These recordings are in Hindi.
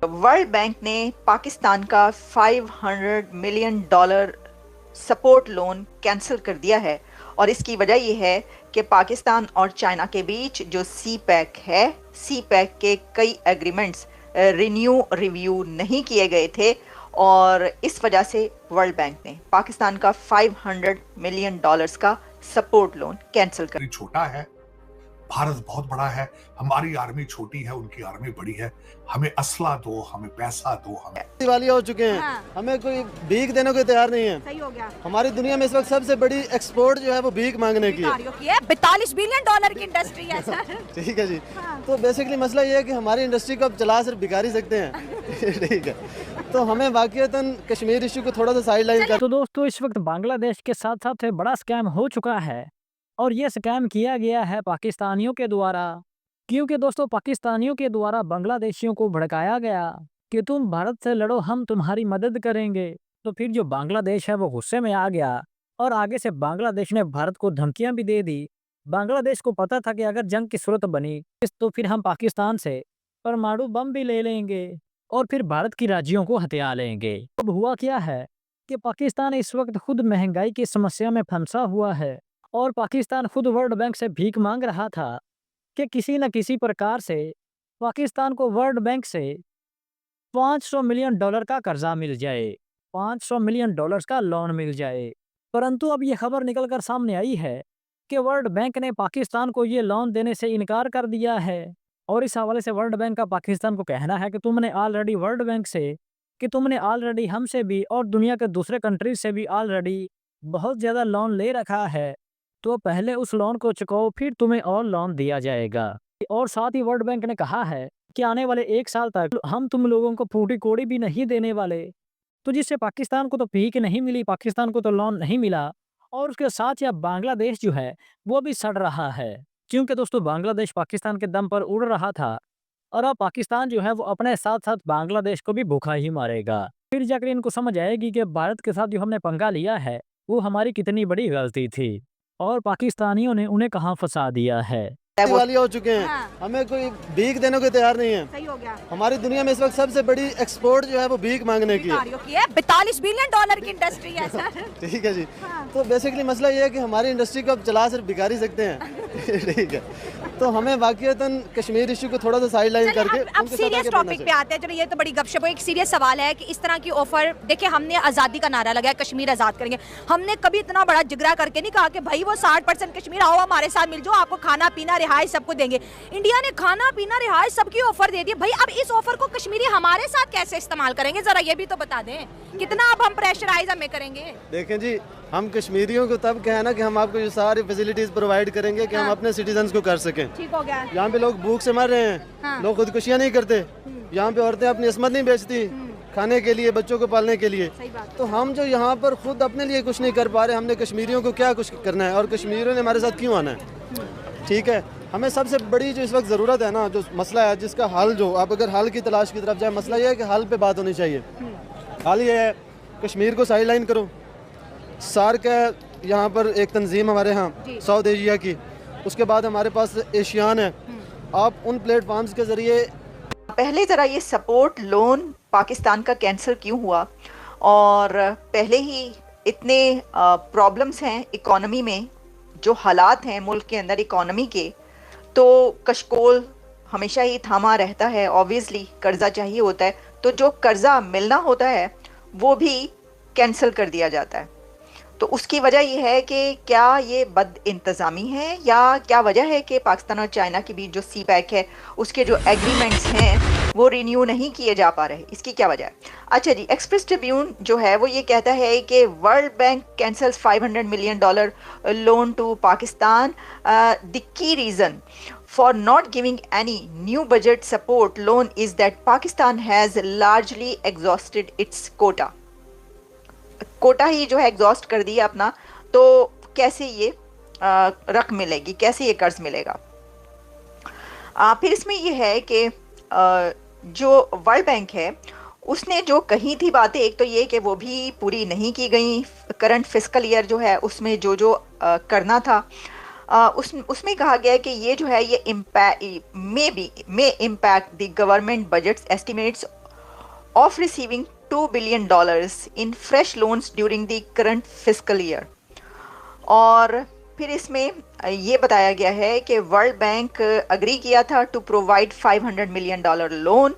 वर्ल्ड बैंक ने पाकिस्तान का $500 मिलियन सपोर्ट लोन कैंसिल कर दिया है और इसकी वजह यह है कि पाकिस्तान और चाइना के बीच जो सी पैक है, सी पैक के कई एग्रीमेंट्स रिव्यू नहीं किए गए थे और इस वजह से वर्ल्ड बैंक ने पाकिस्तान का $500 मिलियन का सपोर्ट लोन कैंसिल कर। छोटा है, भारत बहुत बड़ा है, हमारी आर्मी छोटी है, उनकी आर्मी बड़ी है। हमें असला दो, हमें पैसा दो। हमें दिवालिया हो चुके हैं। हाँ। हमें कोई भीख देने को तैयार नहीं है। सही हो गया। हमारी दुनिया में इस वक्त सबसे बड़ी एक्सपोर्ट जो है वो भीख मांगने की है। $42 बिलियन की इंडस्ट्री है सर। ठीक है जी। हाँ। तो बेसिकली मसला ये है कि हमारी इंडस्ट्री को अब चला सिर्फ भिखारी सकते हैं। ठीक है, तो हमें वाकईतन कश्मीर इशू को थोड़ा सा साइड लाइन कर। तो दोस्तों, इस वक्त बांग्लादेश के साथ साथ बड़ा स्कैम हो चुका है और ये स्कैम किया गया है पाकिस्तानियों के द्वारा, क्योंकि दोस्तों पाकिस्तानियों के द्वारा बांग्लादेशियों को भड़काया गया कि तुम भारत से लड़ो, हम तुम्हारी मदद करेंगे। तो फिर जो बांग्लादेश है वो गुस्से में आ गया और आगे से बांग्लादेश ने भारत को धमकियां भी दे दी। बांग्लादेश को पता था कि अगर जंग की सूरत बनी तो फिर हम पाकिस्तान से परमाणु बम भी ले लेंगे और फिर भारत की राज्यों को हथिया लेंगे। अब हुआ क्या है कि पाकिस्तान इस वक्त खुद महंगाई की समस्या में फंसा हुआ है और पाकिस्तान खुद वर्ल्ड बैंक से भीख मांग रहा था कि किसी न किसी प्रकार से पाकिस्तान को वर्ल्ड बैंक से $500 मिलियन का कर्जा मिल जाए, $500 मिलियन का लोन मिल जाए। परंतु अब ये खबर निकलकर सामने आई है कि वर्ल्ड बैंक ने पाकिस्तान को ये लोन देने से इनकार कर दिया है और इस हवाले से वर्ल्ड बैंक का पाकिस्तान को कहना है कि तुमने ऑलरेडी हमसे भी और दुनिया के दूसरे कंट्रीज से भी ऑलरेडी बहुत ज़्यादा लोन ले रखा है, तो पहले उस लोन को चुकाओ, फिर तुम्हें और लोन दिया जाएगा। और साथ ही वर्ल्ड बैंक ने कहा है कि आने वाले 1 साल तक हम तुम लोगों को फूटी कोड़ी भी नहीं देने वाले। तो जिससे पाकिस्तान को तो भीख नहीं मिली, पाकिस्तान को तो लोन नहीं मिला और उसके साथ ही अब बांग्लादेश जो है वो भी सड़ रहा है, क्योंकि दोस्तों बांग्लादेश पाकिस्तान के दम पर उड़ रहा था और अब पाकिस्तान जो है वो अपने साथ साथ बांग्लादेश को भी भूखा ही मारेगा। फिर जाकर इनको समझ आएगी कि भारत के साथ जो हमने पंगा लिया है वो हमारी कितनी बड़ी गलती थी और पाकिस्तानियों ने उन्हें कहां फंसा दिया है। दिवालिया हो चुके हैं। हाँ। हमें कोई भीख देने को तैयार नहीं है। सही हो गया। हमारी दुनिया में इस वक्त सबसे बड़ी एक्सपोर्ट जो है वो भीख मांगने की है। $42 बिलियन की इंडस्ट्री है सर। ठीक है जी। हाँ। तो बेसिकली मसला ये है कि हमारी इंडस्ट्री को अब चला सिर्फ भिखारी सकते हैं। ठीक है, तो हमें वाकईतन कश्मीर इशू को थोड़ा सा साइड लाइन करके अब सीरियस टॉपिक पे आते हैं। चलो ये तो बड़ी गपशप है। एक सीरियस सवाल है कि इस तरह की ऑफर देखिए, हमने आज़ादी का नारा लगाया, कश्मीर आज़ाद करेंगे। हमने कभी इतना बड़ा जिगरा करके नहीं कहा कि भाई वो 60% कश्मीर आओ हमारे साथ मिल जाओ, आपको खाना पीना रिहाइश सबको देंगे। इंडिया ने खाना पीना रिहाइश सबकी ऑफर दे दी। भाई अब इस ऑफर को कश्मीरी हमारे साथ कैसे इस्तेमाल करेंगे, जरा ये भी तो बता दें। कितना अब हम प्रेशराइज हमें करेंगे। देखें जी, हम कश्मीरियों को तब कहें ना कि हम आपको ये सारी फैसिलिटीज प्रोवाइड करेंगे कि हम अपने सिटीजन्स को कर सकें। ठीक हो गया। यहाँ पे लोग भूख से मर रहे हैं, लोग खुदकुशियाँ नहीं करते, यहाँ पे औरतें अपनी इस्मत नहीं बेचती खाने के लिए, बच्चों को पालने के लिए। तो हम जो यहाँ पर खुद अपने लिए कुछ नहीं कर पा रहे, हमने कश्मीरियों को क्या कुछ करना है और कश्मीरियों ने हमारे साथ क्यों आना है। ठीक है, हमें सबसे बड़ी जो इस वक्त ज़रूरत है ना, जो मसला है जिसका हल, जो आप अगर हल की तलाश की तरफ जाए, मसला ये है कि हल पे बात होनी चाहिए। हल ये है कश्मीर को साइड लाइन करो। सार्क है यहाँ पर एक तंजीम हमारे यहाँ साउथ एशिया की, उसके बाद हमारे पास एशियान है। आप उन प्लेटफॉर्म्स के ज़रिए पहले ज़रा ये सपोर्ट लोन पाकिस्तान का कैंसिल क्यों हुआ, और पहले ही इतने प्रॉब्लम्स हैं इकोनॉमी में, जो हालात हैं मुल्क के अंदर इकोनॉमी के, तो कशकोल हमेशा ही थामा रहता है। ऑब्वियसली कर्जा चाहिए होता है, तो जो कर्जा मिलना होता है वो भी कैंसिल कर दिया जाता है। तो उसकी वजह यह है कि क्या ये बद इंतज़ामी है या क्या वजह है कि पाकिस्तान और चाइना के बीच जो सी पैक है उसके जो एग्रीमेंट्स हैं वो रिन्यू नहीं किए जा पा रहे, इसकी क्या वजह है। अच्छा जी, एक्सप्रेस ट्रिब्यून जो है वो ये कहता है कि World Bank cancels $500 million loan to Pakistan, the key reason for not giving any new budget support loan is that Pakistan has largely exhausted its quota. Quota ही जो है एग्जॉस्ट कर दिया अपना, तो कैसे ये रकम मिलेगी, कैसे ये कर्ज मिलेगा। फिर इसमें ये है कि जो वर्ल्ड बैंक है उसने जो कही थी बातें, एक तो ये कि वो भी पूरी नहीं की गई। करंट फिस्कल ईयर जो है उसमें जो करना था उसमें कहा गया है कि ये जो है ये may impact the government budgets estimates of receiving $2 billion in fresh loans during the current fiscal year. और फिर इसमें ये बताया गया है कि वर्ल्ड बैंक अग्री किया था टू प्रोवाइड $500 million लोन,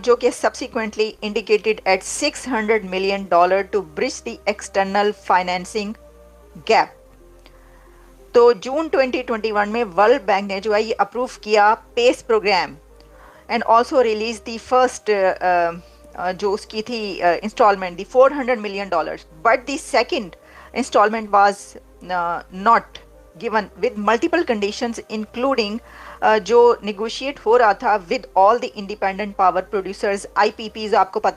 जो कि subsequently indicated at $600 million to bridge the external financing gap. तो जून 2021 में वर्ल्ड बैंक ने जो है ये अप्रूव किया पेस program and also release the first जो उसकी थी इंस्टॉलमेंट दी $400 million, but the second installment was not given with multiple conditions including जो negotiate हो रहा था with all the independent power producers IPPs, आपको पता